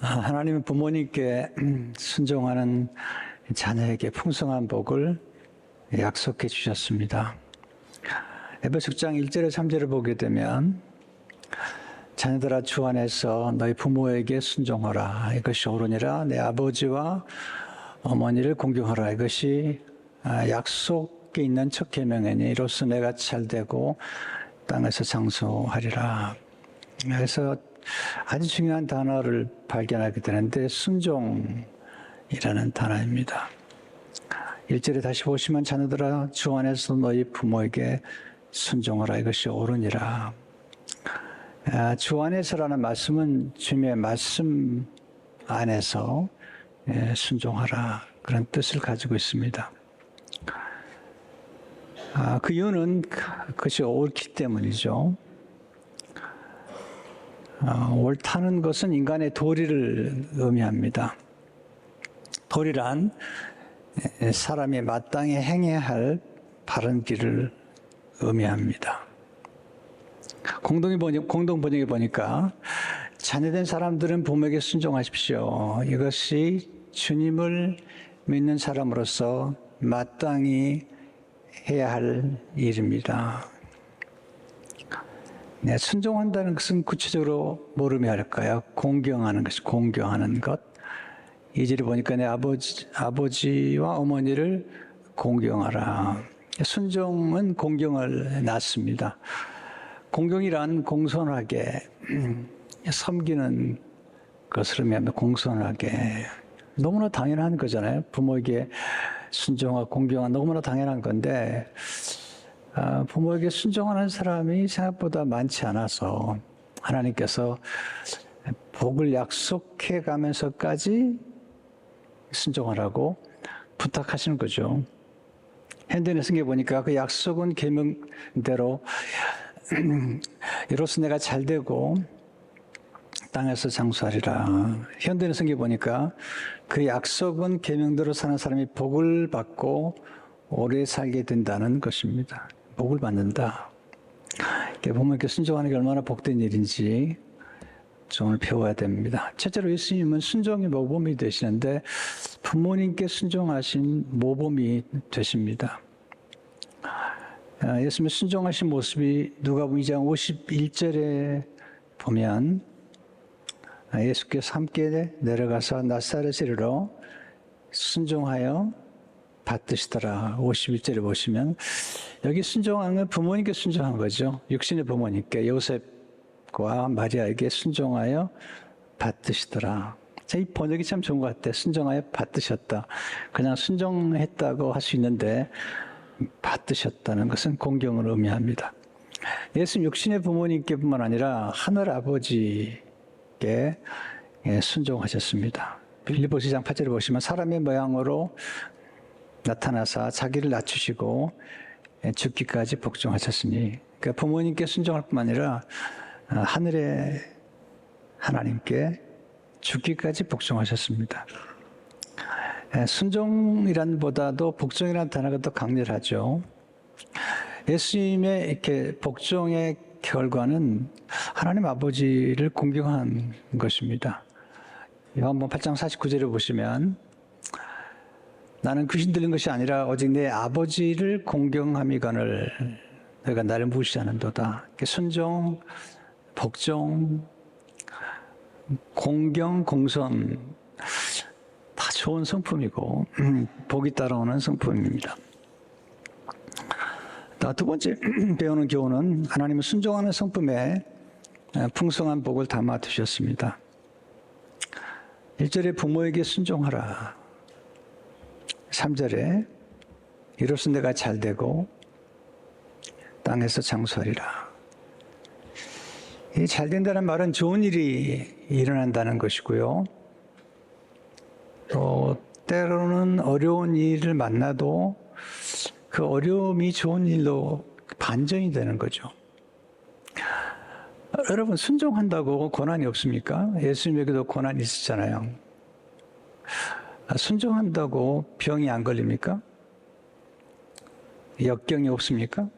하나님은 부모님께 순종하는 자녀에게 풍성한 복을 약속해 주셨습니다. 에베소 6장 1절에 3절을 보게 되면 자녀들아 주 안에서 너희 부모에게 순종하라. 이것이 옳으니라. 내 아버지와 어머니를 공경하라. 이것이 약속에 있는 첫 계명이니 이로써 내가 잘되고 땅에서 장수하리라. 그래서 아주 중요한 단어를 발견하게 되는데 순종이라는 단어입니다. 1절에 다시 보시면 자녀들아 주 안에서 너희 부모에게 순종하라. 이것이 옳으니라. 주 안에서라는 말씀은 주님의 말씀 안에서 순종하라. 그런 뜻을 가지고 있습니다. 그 이유는 그것이 옳기 때문이죠. 옳다는 것은 인간의 도리를 의미합니다. 도리란 사람이 마땅히 행해야 할 바른 길을 의미합니다. 공동 번역에 보니까 자녀된 사람들은 부모에게 순종하십시오. 이것이 주님을 믿는 사람으로서 마땅히 해야 할 일입니다. 순종한다는 것은 구체적으로 뭘 의미할까요? 공경하는 것. 2절에 보니까 내 아버지와 어머니를 공경하라. 순종은 공경을 낳습니다. 공경이란 공손하게 섬기는 것을 의미하며 공손하게. 너무나 당연한 거잖아요. 부모에게 순종하고 공경은 너무나 당연한 건데 부모에게 순종하는 사람이 생각보다 많지 않아서 하나님께서 복을 약속해 가면서까지 순종하라고 부탁하시는 거죠. 현대인의 성경에 보니까 그 약속은 계명대로 이로써 내가 잘되고 땅에서 장수하리라. 현대인의 성경에 보니까 그 약속은 계명대로 사는 사람이 복을 받고 오래 살게 된다는 것입니다. 복을 받는다. 부모님께 순종하는 게 얼마나 복된 일인지 오늘 배워야 됩니다. 첫째로 예수님은 순종의 모범이 되시는데 부모님께 순종하신 모범이 되십니다. 예수님의 순종하신 모습이 누가복음 2장 51절에 보면 예수께서 함께 내려가서 나사렛에 이르러 순종하여 받드시더라. 51절에 보시면 여기 순종한 건 부모님께 순종한 거죠. 육신의 부모님께 요셉과 마리아에게 순종하여 받드시더라. 이 번역이 참 좋은 것 같아요. 순종하여 받드셨다. 그냥 순종했다고 할 수 있는데 받드셨다는 것은 공경을 의미합니다. 예수님 육신의 부모님께뿐만 아니라 하늘 아버지께 순종하셨습니다. 빌립보서 2장 8절에 보시면 사람의 모양으로 나타나사 자기를 낮추시고 죽기까지 복종하셨으니, 그러니까 부모님께 순종할 뿐만 아니라 하늘의 하나님께 죽기까지 복종하셨습니다. 순종이란 보다도 복종이라는 단어가 더 강렬하죠. 예수님의 이렇게 복종의 결과는 하나님 아버지를 공경한 것입니다. 요한복음 8장 49절에 보시면 나는 귀신 들린 것이 아니라 오직 내 아버지를 공경함이거늘 너희가 나를 무시하는도다. 순종, 복종, 공경, 공손 다 좋은 성품이고 복이 따라오는 성품입니다. 두 번째 배우는 교훈은 하나님은 순종하는 성품에 풍성한 복을 담아 두셨습니다. 1절에 부모에게 순종하라. 3절에 이로써 내가 잘되고 땅에서 장수하리라. 이 잘된다는 말은 좋은 일이 일어난다는 것이고요. 또 때로는 어려운 일을 만나도 그 어려움이 좋은 일로 반전이 되는 거죠. 여러분 순종한다고 고난이 없습니까? 예수님에게도 고난이 있었잖아요. 순종한다고 병이 안 걸립니까? 역경이 없습니까?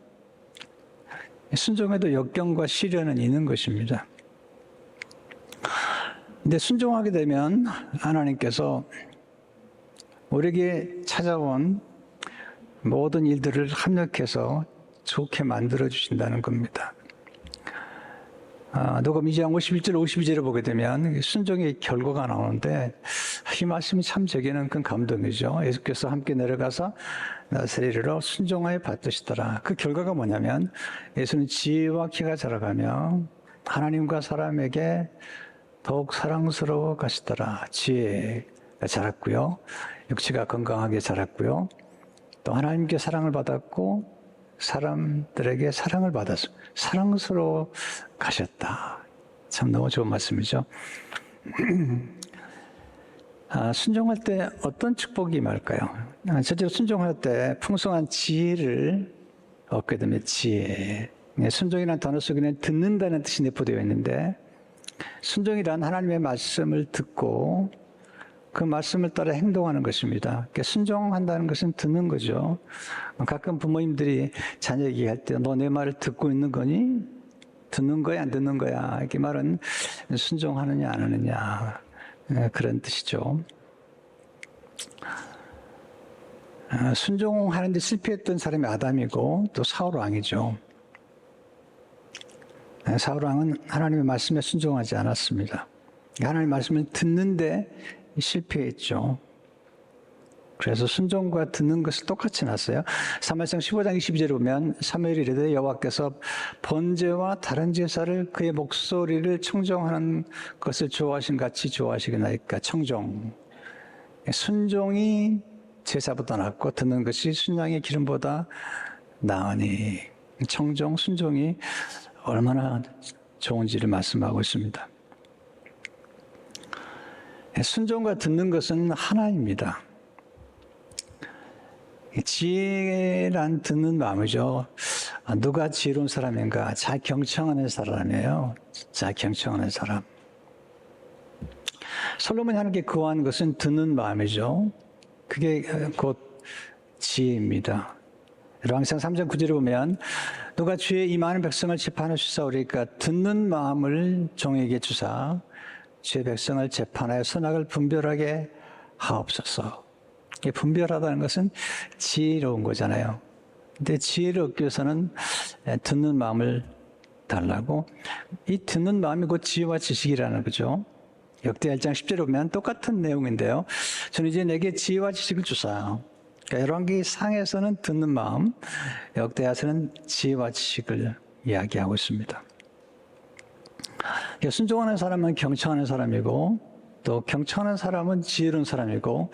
순종에도 역경과 시련은 있는 것입니다. 근데 순종하게 되면 하나님께서 우리에게 찾아온 모든 일들을 합력해서 좋게 만들어 주신다는 겁니다. 누가 2장 51절 52절을 보게 되면 순종의 결과가 나오는데 이 말씀이 참 제게는 큰 감동이죠. 예수께서 함께 내려가서 나사렛으로 순종하여 받으시더라. 그 결과가 뭐냐면 예수는 지혜와 키가 자라가며 하나님과 사람에게 더욱 사랑스러워 가시더라. 지혜가 자랐고요. 육체가 건강하게 자랐고요. 또 하나님께 사랑을 받았고 사람들에게 사랑을 받아서 사랑스러워 가셨다. 참 너무 좋은 말씀이죠. 순종할 때 어떤 축복이 임할까요? 첫째로 순종할 때 풍성한 지혜를 얻게 됩니다. 지혜. 순종이라는 단어 속에는 듣는다는 뜻이 내포되어 있는데 순종이란 하나님의 말씀을 듣고 그 말씀을 따라 행동하는 것입니다. 그러니까 순종한다는 것은 듣는 거죠. 가끔 부모님들이 자녀 얘기할 때 너 내 말을 듣고 있는 거니? 듣는 거야 안 듣는 거야? 이렇게 말은 순종하느냐 안 하느냐 그런 뜻이죠. 순종하는데 실패했던 사람이 아담이고 또 사울 왕이죠. 사울 왕은 하나님의 말씀에 순종하지 않았습니다. 하나님의 말씀을 듣는데 실패했죠. 그래서 순종과 듣는 것을 똑같이 놨어요. 사무엘상 15장 22절에 보면 사무엘이 이르되 여호와께서 번제와 다른 제사를 그의 목소리를 청종하는 것을 좋아하신 같이 좋아하시겠나이까. 청종. 순종이 제사보다 낫고 듣는 것이 순양의 기름보다 나으니. 청종, 순종이 얼마나 좋은지를 말씀하고 있습니다. 순종과 듣는 것은 하나입니다. 지혜란 듣는 마음이죠. 누가 지혜로운 사람인가? 잘 경청하는 사람이에요. 잘 경청하는 사람. 솔로몬이 하나님께 구한 것은 듣는 마음이죠. 그게 곧 지혜입니다. 왕상 3장 9절에 보면 누가 주의 이 많은 백성을 재판하시사오리까 듣는 마음을 종에게 주사 주의 백성을 재판하여 선악을 분별하게 하옵소서. 분별하다는 것은 지혜로운 거잖아요. 근데 지혜를 얻기 위해서는 듣는 마음을 달라고. 이 듣는 마음이 곧 지혜와 지식이라는 거죠. 역대 1장 10절에 보면 똑같은 내용인데요. 저는 이제 내게 지혜와 지식을 주사. 그러니까 열왕기 상에서는 듣는 마음, 역대하서는 지혜와 지식을 이야기하고 있습니다. 순종하는 사람은 경청하는 사람이고 또 경청하는 사람은 지혜로운 사람이고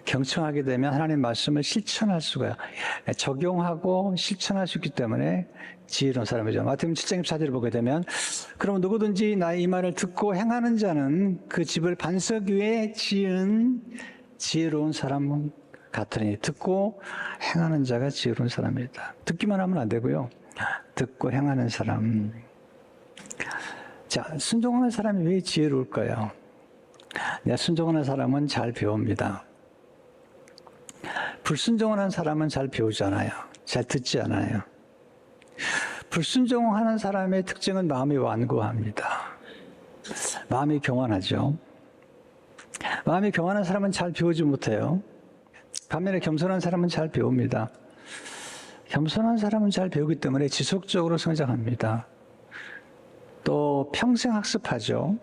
경청하게 되면 하나님의 말씀을 실천할 수가 적용하고 실천할 수 있기 때문에 지혜로운 사람이죠. 마태복음 7장 24절을 보게 되면 그럼 누구든지 나의 이 말을 듣고 행하는 자는 그 집을 반석 위에 지은 지혜로운 사람 같으니 듣고 행하는 자가 지혜로운 사람이다. 듣기만 하면 안 되고요. 듣고 행하는 사람. 자, 순종하는 사람이 왜 지혜로울까요? 순종하는 사람은 잘 배웁니다. 불순종하는 사람은 잘 배우지 않아요. 잘 듣지 않아요. 불순종하는 사람의 특징은 마음이 완고합니다. 마음이 교만하죠. 마음이 교만한 사람은 잘 배우지 못해요. 반면에 겸손한 사람은 잘 배웁니다. 겸손한 사람은 잘 배우기 때문에 지속적으로 성장합니다. 또 평생 학습하죠.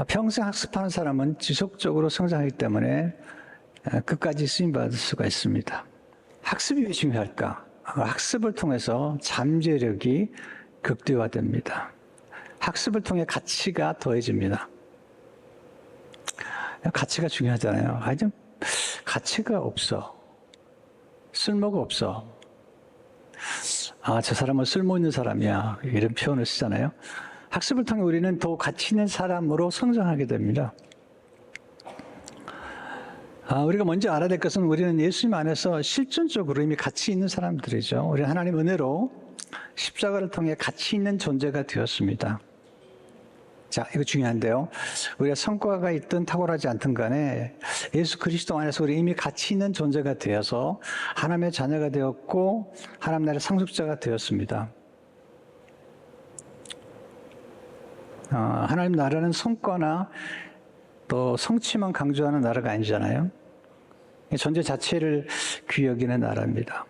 평생 학습하는 사람은 지속적으로 성장하기 때문에 끝까지 쓰임받을 수가 있습니다. 학습이 왜 중요할까? 학습을 통해서 잠재력이 극대화됩니다. 학습을 통해 가치가 더해집니다. 가치가 중요하잖아요. 좀 가치가 없어. 쓸모가 없어. 저 사람은 쓸모 있는 사람이야. 이런 표현을 쓰잖아요. 학습을 통해 우리는 더 가치 있는 사람으로 성장하게 됩니다. 우리가 먼저 알아야 될 것은 우리는 예수님 안에서 실존적으로 이미 가치 있는 사람들이죠. 우리는 하나님 은혜로 십자가를 통해 가치 있는 존재가 되었습니다. 자, 이거 중요한데요. 우리가 성과가 있든 탁월하지 않든 간에 예수 그리스도 안에서 우리 이미 가치 있는 존재가 되어서 하나님의 자녀가 되었고 하나님 나라의 상속자가 되었습니다. 하나님 나라는 성과나 또 성취만 강조하는 나라가 아니잖아요. 존재 자체를 귀히 여기는 나라입니다.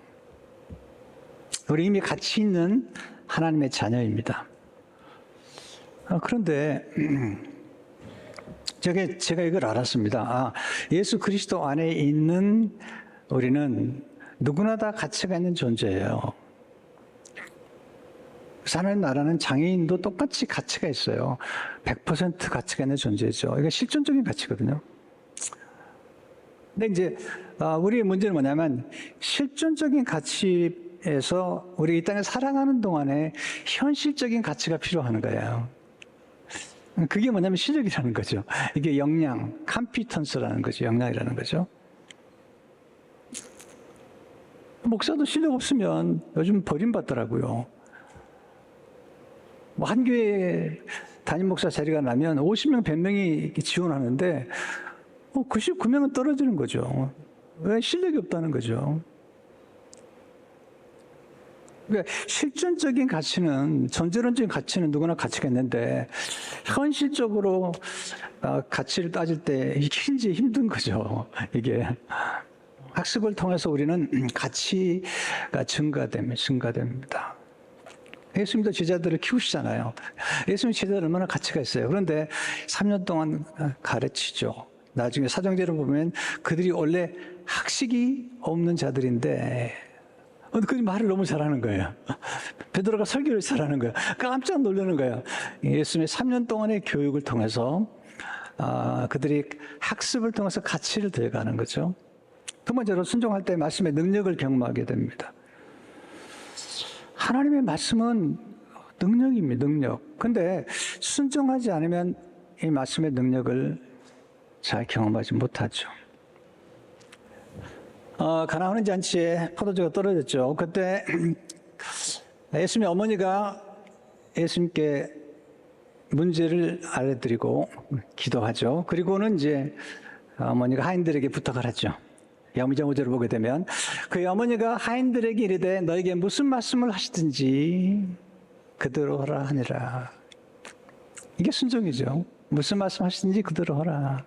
우리 이미 가치 있는 하나님의 자녀입니다. 그런데 제가 이걸 알았습니다. 예수 그리스도 안에 있는 우리는 누구나 다 가치가 있는 존재예요. 하나님 나라는 장애인도 똑같이 가치가 있어요. 100% 가치가 있는 존재죠. 이게 실존적인 가치거든요. 근데 이제 우리의 문제는 뭐냐면 실존적인 가치에서 우리 이 땅에 살아가는 동안에 현실적인 가치가 필요한 거예요. 그게 뭐냐면 실력이라는 거죠. 이게 역량, 컴피턴스라는 거죠. 역량이라는 거죠. 목사도 실력 없으면 요즘 버림받더라고요. 한 교회 담임 목사 자리가 나면 50명, 100명이 지원하는데 99명은 떨어지는 거죠. 왜? 실력이 없다는 거죠. 그러니까 실존적인 가치는, 전제론적인 가치는 누구나 가치가 있는데 현실적으로 가치를 따질 때 이게 굉장히 힘든 거죠. 이게 학습을 통해서 우리는 가치가 증가됩니다. 예수님도 제자들을 키우시잖아요. 예수님 제자들 얼마나 가치가 있어요. 그런데 3년 동안 가르치죠. 나중에 사정제를 보면 그들이 원래 학식이 없는 자들인데 그들이 말을 너무 잘하는 거예요. 베드로가 설교를 잘하는 거예요. 깜짝 놀라는 거예요. 예수님의 3년 동안의 교육을 통해서 그들이 학습을 통해서 가치를 더해가는 거죠. 두 번째로 순종할 때 말씀의 능력을 경험하게 됩니다. 하나님의 말씀은 능력입니다. 능력. 근데 순종하지 않으면 이 말씀의 능력을 잘 경험하지 못하죠. 가나안 잔치에 포도주가 떨어졌죠. 그때 예수님의 어머니가 예수님께 문제를 알려드리고 기도하죠. 그리고는 이제 어머니가 하인들에게 부탁을 하죠. 야무자 5절을 보게 되면 그 어머니가 하인들에게 이르되 너에게 무슨 말씀을 하시든지 그대로 하라 하니라. 이게 순종이죠. 무슨 말씀 하시든지 그대로 하라.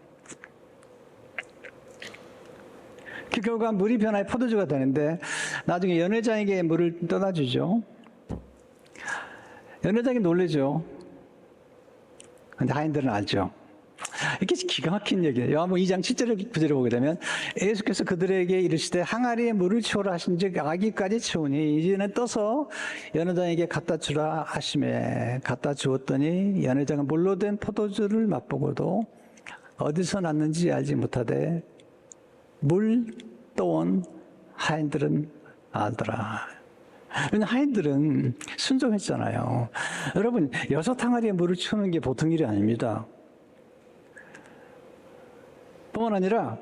그 결과 물이 변하여 포도주가 되는데 나중에 연회장에게 물을 떠다 주죠. 연회장이 놀라죠. 근데 하인들은 알죠. 이게 기가 막힌 얘기예요. 요한복음 2장 7절 9절을 보게 되면 예수께서 그들에게 이르시되 항아리에 물을 채우라 하신즉 아기까지 채우니 이제는 떠서 연회장에게 갖다 주라 하시매 갖다 주었더니 연회장은 물로 된 포도주를 맛보고도 어디서 났는지 알지 못하되 물 떠온 하인들은 알더라. 왜냐하면 하인들은 순종했잖아요. 여러분 6 항아리에 물을 채우는 게 보통 일이 아닙니다. 뿐만 아니라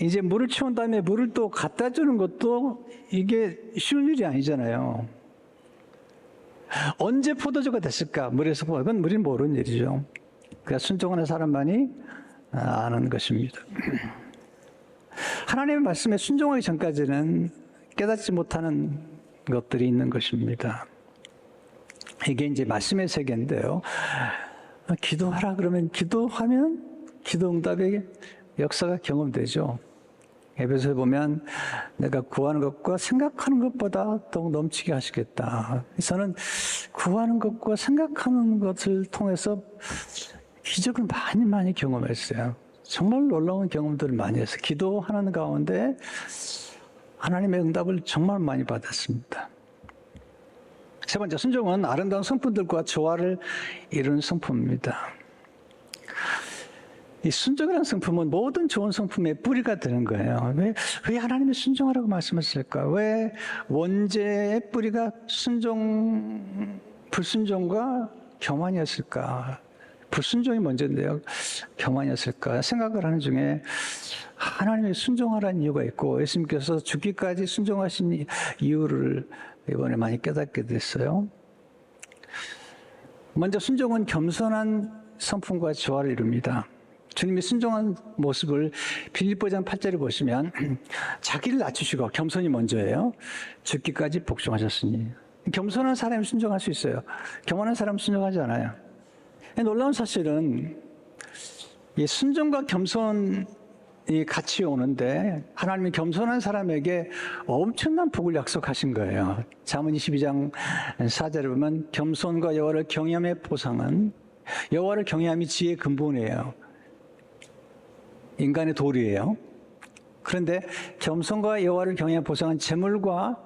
이제 물을 채운 다음에 물을 또 갖다 주는 것도 이게 쉬운 일이 아니잖아요. 언제 포도주가 됐을까? 물에서 그건 우리는 모르는 일이죠. 그러니까 순종하는 사람만이 아는 것입니다. 하나님의 말씀에 순종하기 전까지는 깨닫지 못하는 것들이 있는 것입니다. 이게 이제 말씀의 세계인데요. 기도하라 그러면 기도하면 기도 응답의 역사가 경험되죠. 에베소에 보면 내가 구하는 것과 생각하는 것보다 더욱 넘치게 하시겠다. 저는 구하는 것과 생각하는 것을 통해서 기적을 많이 경험했어요. 정말 놀라운 경험들을 많이 했어요. 기도하는 가운데 하나님의 응답을 정말 많이 받았습니다. 세 번째, 순종은 아름다운 성품들과 조화를 이루는 성품입니다. 이 순종이라는 성품은 모든 좋은 성품의 뿌리가 되는 거예요. 왜 하나님이 순종하라고 말씀하셨을까? 왜 원죄의 뿌리가 불순종과 교만이었을까? 불순종이 먼저인데요. 교만이었을까? 생각을 하는 중에 하나님이 순종하라는 이유가 있고 예수님께서 죽기까지 순종하신 이유를 이번에 많이 깨닫게 됐어요. 먼저 순종은 겸손한 성품과 조화를 이룹니다. 주님이 순종한 모습을 빌립보장 8절을 보시면 자기를 낮추시고 겸손이 먼저예요. 죽기까지 복종하셨으니. 겸손한 사람이 순종할 수 있어요. 교만한 사람은 순종하지 않아요. 놀라운 사실은 이 순종과 겸손이 같이 오는데 하나님이 겸손한 사람에게 엄청난 복을 약속하신 거예요. 잠언 22장 4절에 보면 겸손과 여호와를 경외함의 보상은, 여호와를 경외함이 지혜의 근본이에요. 인간의 도리예요. 그런데 겸손과 여호와를 경외함의 보상은 재물과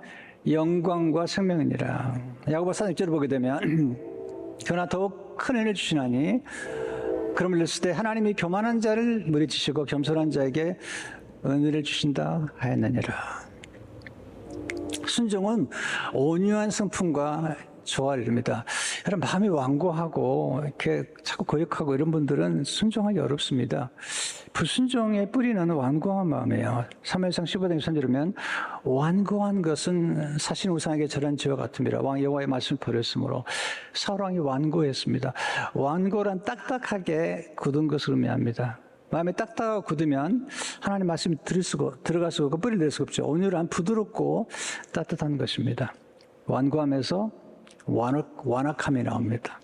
영광과 생명이니라. 야고보 4장 6절을 보게 되면 그러나 더욱 큰 은혜를 주시나니 그러므로 이랬을 때 하나님이 교만한 자를 물리치시고 겸손한 자에게 은혜를 주신다 하였느니라. 순종은 온유한 성품과 조화를 이룹니다. 여러분, 마음이 완고하고 이렇게 자꾸 거역하고 이런 분들은 순종하기 어렵습니다. 불순종의 뿌리는 완고한 마음이에요. 사무엘상 15장 3절에 보면 완고한 것은 사신 우상에게 절한 지와 같음이라. 왕 여호와의 말씀을 버렸으므로 사울 왕이 완고했습니다. 완고란 딱딱하게 굳은 것을 의미합니다. 마음이 딱딱하고 굳으면 하나님 말씀이 들어갈 수가 없고 뿌리 낼 수가 없죠. 온유란 부드럽고 따뜻한 것입니다. 완고함에서 완악함이 나옵니다.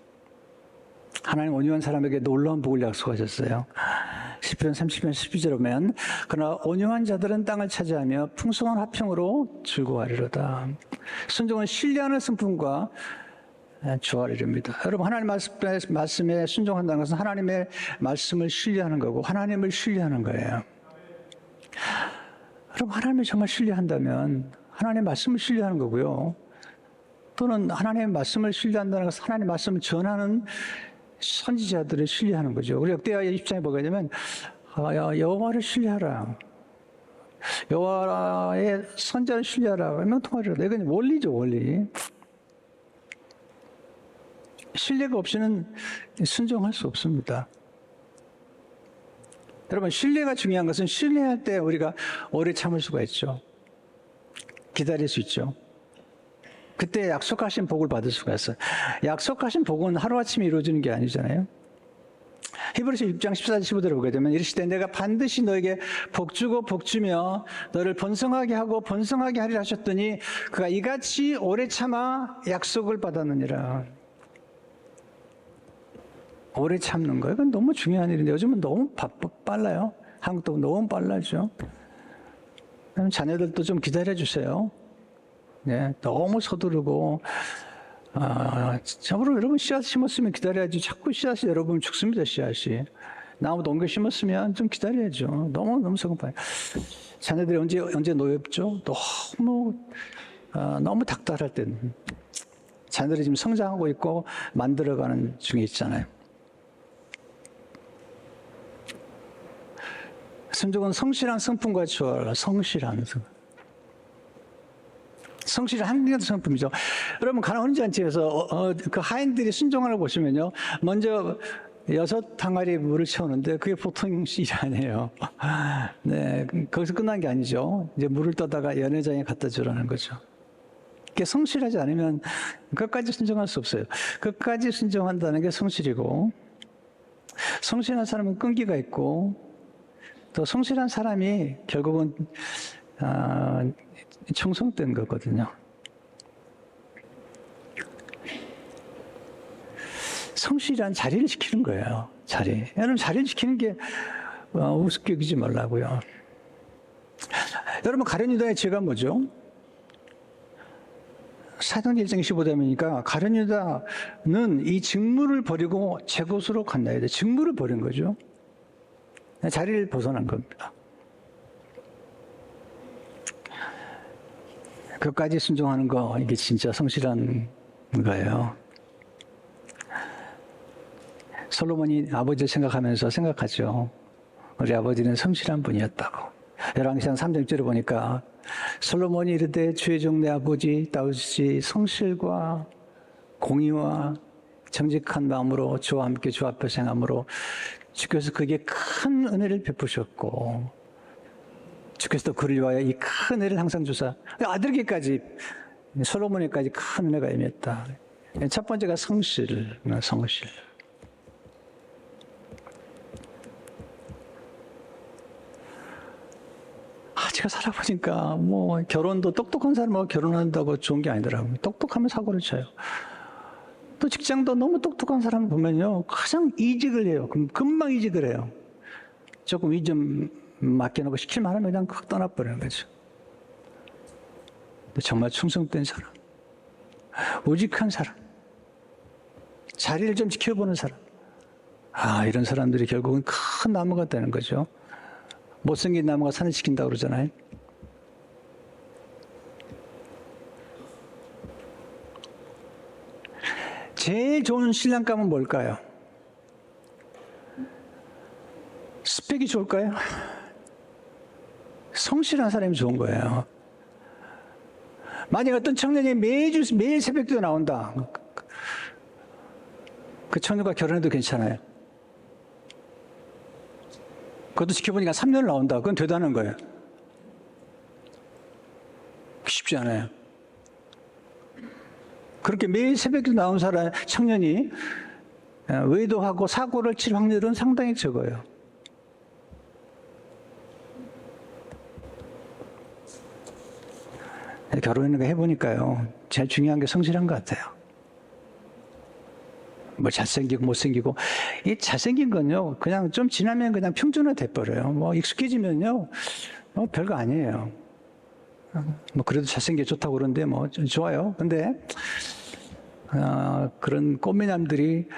하나님 온유한 사람에게 놀라운 복을 약속하셨어요. 시편 30편 12절에 보면 그러나 온유한 자들은 땅을 차지하며 풍성한 화평으로 즐거워하리로다. 순종은 신뢰하는 성품과 조화를 이룹니다. 여러분, 하나님 말씀에 순종한다는 것은 하나님의 말씀을 신뢰하는 거고 하나님을 신뢰하는 거예요. 여러분, 하나님을 정말 신뢰한다면 하나님의 말씀을 신뢰하는 거고요. 또는 하나님의 말씀을 신뢰한다는 것은 하나님의 말씀을 전하는 선지자들을 신뢰하는 거죠. 우리 역대하의 입장에 보게 되면 여호와를 신뢰하라. 여호와의 선자를 신뢰하라. 명통하리라. 이건 원리죠, 원리. 신뢰가 없이는 순종할 수 없습니다. 여러분, 신뢰가 중요한 것은 신뢰할 때 우리가 오래 참을 수가 있죠. 기다릴 수 있죠. 그때 약속하신 복을 받을 수가 있어요. 약속하신 복은 하루아침에 이루어지는 게 아니잖아요. 히브리서 6장 14절 15절을 보게 되면 이르시되 내가 반드시 너에게 복주고 복주며 너를 번성하게 하고 번성하게 하리라 하셨더니 그가 이같이 오래 참아 약속을 받았느니라. 오래 참는 거예요. 이건 너무 중요한 일인데 요즘은 너무 빨라요. 한국도 너무 빨라죠. 자녀들도 좀 기다려 주세요. 네, 너무 서두르고 저번에 여러분 씨앗 심었으면 기다려야지. 자꾸 씨앗이 여러분 죽습니다. 씨앗이 나무도 옮겨 심었으면 좀 기다려야죠. 너무 성급해요. 자녀들이 언제 노엽죠? 너무 닥달할 때는 자녀들이 지금 성장하고 있고 만들어가는 중에 있잖아요. 순종은 성실한 성품과 조화를. 성실한 한국의 성품이죠. 여러분, 가나안 혼인잔치에서 그 하인들이 순종하는 걸 보시면요, 먼저 6항아리 물을 채우는데 그게 보통 일이 아니에요. 네, 거기서 끝난 게 아니죠. 이제 물을 떠다가 연회장에 갖다 주라는 거죠. 그게 성실하지 않으면 끝까지 순종할 수 없어요. 끝까지 순종한다는 게 성실이고, 성실한 사람은 끈기가 있고, 또 성실한 사람이 결국은 충성된 거거든요. 성실한 자리를 지키는 거예요. 여러분, 자리를 지키는 게 우습게 여기지 말라고요. 여러분, 가룟 유다의 죄가 뭐죠? 사도행전 1장 25절이니까 가룟 유다는 이 직무를 버리고 제 곳으로 간다. 직무를 버린 거죠. 자리를 벗어난 겁니다. 끝까지 순종하는 거, 이게 진짜 성실한 거예요. 솔로몬이 아버지를 생각하죠. 우리 아버지는 성실한 분이었다고. 열왕기상 3장 6절에 보니까 솔로몬이 이르되 주의 종 내 아버지 다윗이 성실과 공의와 정직한 마음으로 주와 함께 주 앞에서 행함으로 주께서 그에게 큰 은혜를 베푸셨고 주께서도 그를 위하여 이 큰 은혜를 항상 주사 아들에게까지 솔로몬에게까지 큰 은혜가 임했다. 첫 번째가 성실. 제가 살아보니까 결혼도 똑똑한 사람하고 결혼한다고 좋은 게 아니더라고요. 똑똑하면 사고를 쳐요. 또 직장도 너무 똑똑한 사람 보면요, 가장 이직을 해요. 금방 이직을 해요. 조금 일 좀 맡겨놓고 시킬만 하면 그냥 확 떠나버리는 거죠. 정말 충성된 사람, 우직한 사람, 자리를 좀 지켜보는 사람. 이런 사람들이 결국은 큰 나무가 되는 거죠. 못생긴 나무가 산을 지킨다고 그러잖아요. 제일 좋은 신랑감은 뭘까요? 스펙이 좋을까요? 성실한 사람이 좋은 거예요. 만약 어떤 청년이 매일 새벽도 나온다. 그 청년과 결혼해도 괜찮아요. 그것도 지켜보니까 3년을 나온다. 그건 대단한 거예요. 쉽지 않아요. 그렇게 매일 새벽에 나온 청년이 외도하고 사고를 칠 확률은 상당히 적어요. 결혼을 해보니까요, 제일 중요한 게 성실한 것 같아요. 뭐 잘생기고 못생기고, 이 잘생긴 건요, 그냥 좀 지나면 그냥 평준화 돼버려요. 뭐 익숙해지면요, 별거 아니에요. 뭐 그래도 잘생겨 좋다고 그러는데 뭐 좋아요. 근데 그런 꽃미남들이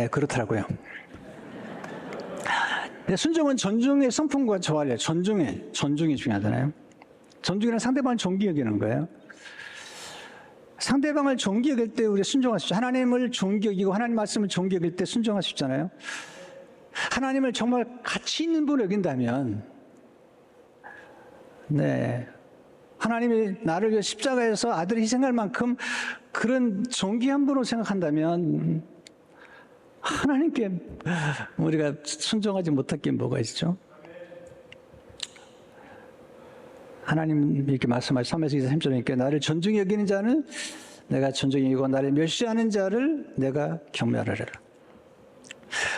그렇더라고요. 근데 순종은 존중의 성품과 조화를 해요. 존중이 중요하잖아요. 존중이란 상대방을 존귀 여기는 거예요. 상대방을 존귀 여길 때 우리 순종할 수 있죠. 하나님을 존귀 여기고 하나님 말씀을 존귀 여길 때 순종할 수 있잖아요. 하나님을 정말 가치 있는 분을 여긴다면, 하나님이 나를 위해 십자가에서 아들을 희생할 만큼 그런 존귀한 분으로 생각한다면 하나님께 우리가 순종하지 못할 게 뭐가 있죠? 하나님 이렇게 말씀하신 3에서 3절이니까 나를 존중히 여기는 자는 내가 존중히 여기고 나를 멸시하는 자를 내가 경멸하리라.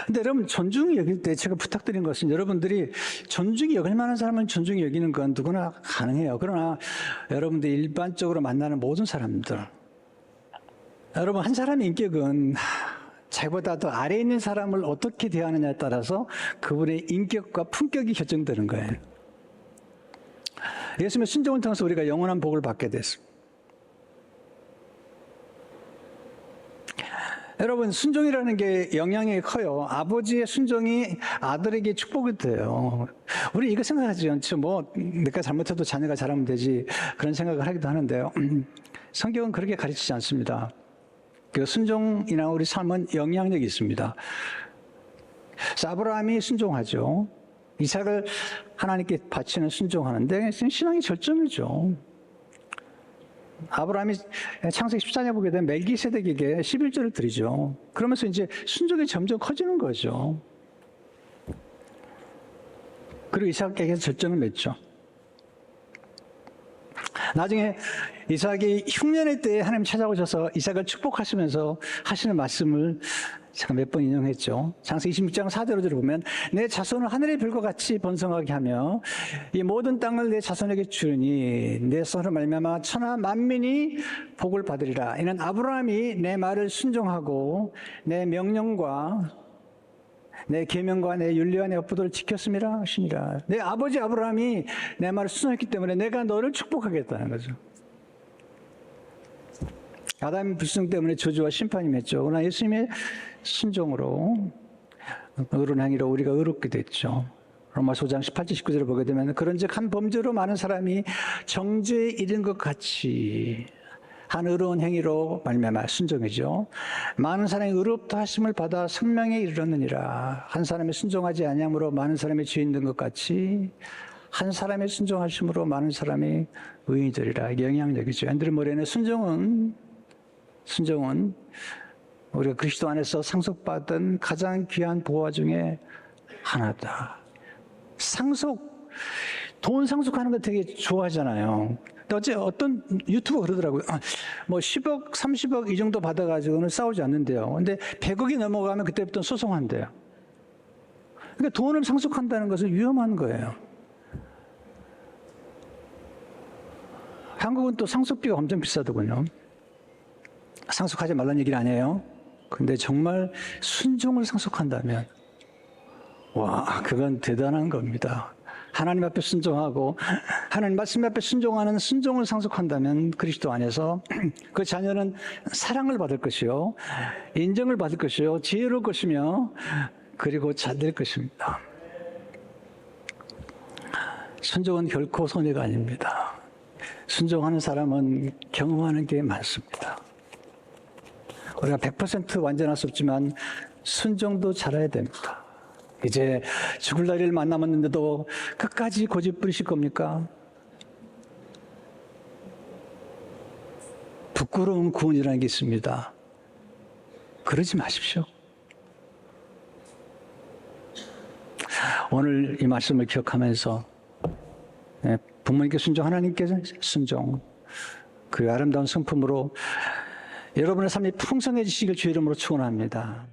근데 여러분, 존중히 여길 때 제가 부탁드린 것은 여러분들이 존중히 여길 만한 사람은 존중히 여기는 건 누구나 가능해요. 그러나 여러분들 일반적으로 만나는 모든 사람들, 여러분 한 사람의 인격은 자기보다 더 아래에 있는 사람을 어떻게 대하느냐에 따라서 그분의 인격과 품격이 결정되는 거예요. 예수님의 순종을 통해서 우리가 영원한 복을 받게 됐습니다. 여러분, 순종이라는 게 영향이 커요. 아버지의 순종이 아들에게 축복이 돼요. 우리 이거 생각하지 않죠. 뭐 내가 잘못해도 자녀가 잘하면 되지, 그런 생각을 하기도 하는데요. 성경은 그렇게 가르치지 않습니다. 그 순종이나 우리 삶은 영향력이 있습니다. 아브라함이 순종하죠. 이삭을 하나님께 바치는 순종하는데 신앙의 절정이죠. 아브라함이 창세기 14장 보게 되면 멜기세덱에게 11조를 드리죠. 그러면서 이제 순종이 점점 커지는 거죠. 그리고 이삭에게 절정을 맺죠. 나중에 이삭이 흉년의 때에 하나님 찾아오셔서 이삭을 축복하시면서 하시는 말씀을 제가 몇 번 인용했죠. 창세기 26장 4절을 보면 내 자손을 하늘의 별과 같이 번성하게 하며 이 모든 땅을 내 자손에게 주니 내 son으로 말미암아 천하 만민이 복을 받으리라. 이는 아브라함이 내 말을 순종하고 내 명령과 내 계명과 내 윤리와 내 법도를 지켰음이라 하시니라. 내 아버지 아브라함이 내 말을 순종했기 때문에 내가 너를 축복하겠다는 거죠. 아담의 불순 때문에 저주와 심판이 맺죠. 그러나 예수님의 순종으로, 의로운 행위로 우리가 의롭게 됐죠. 로마서 5장 18절 19절을 보게 되면 그런즉 한 범죄로 많은 사람이 정죄에 이른 것 같이 한 의로운 행위로 말미암아 순종이죠. 많은 사람이 의롭다 하심을 받아 생명에 이르렀느니라. 한 사람이 순종하지 아니함으로 많은 사람이 죄인 된 것 같이 한 사람의 순종하심으로 많은 사람이 의인이 되리라. 이게 영향력이죠. 앤드류 모레는 순종은 우리가 그리스도 안에서 상속받은 가장 귀한 보화 중에 하나다. 돈 상속하는 거 되게 좋아하잖아요. 어제 어떤 유튜버 그러더라고요. 뭐 10억, 30억 이 정도 받아가지고는 싸우지 않는데요. 근데 100억이 넘어가면 그때부터 소송한대요. 그러니까 돈을 상속한다는 것은 위험한 거예요. 한국은 또 상속비가 엄청 비싸더군요. 상속하지 말라는 얘기는 아니에요. 근데 정말 순종을 상속한다면 와, 그건 대단한 겁니다. 하나님 앞에 순종하고 하나님 말씀 앞에 순종하는 순종을 상속한다면 그리스도 안에서 그 자녀는 사랑을 받을 것이요, 인정을 받을 것이요, 지혜로울 것이며 그리고 잘 될 것입니다. 순종은 결코 손해가 아닙니다. 순종하는 사람은 경험하는 게 많습니다. 우리가 100% 완전할 수 없지만 순종도 잘해야 됩니다. 이제 죽을 날을 만남았는데도 끝까지 고집 부리실 겁니까? 부끄러운 구원이라는 게 있습니다. 그러지 마십시오. 오늘 이 말씀을 기억하면서 부모님께 순종, 하나님께 순종, 그 아름다운 성품으로 여러분의 삶이 풍성해지시길 주의 이름으로 축원합니다.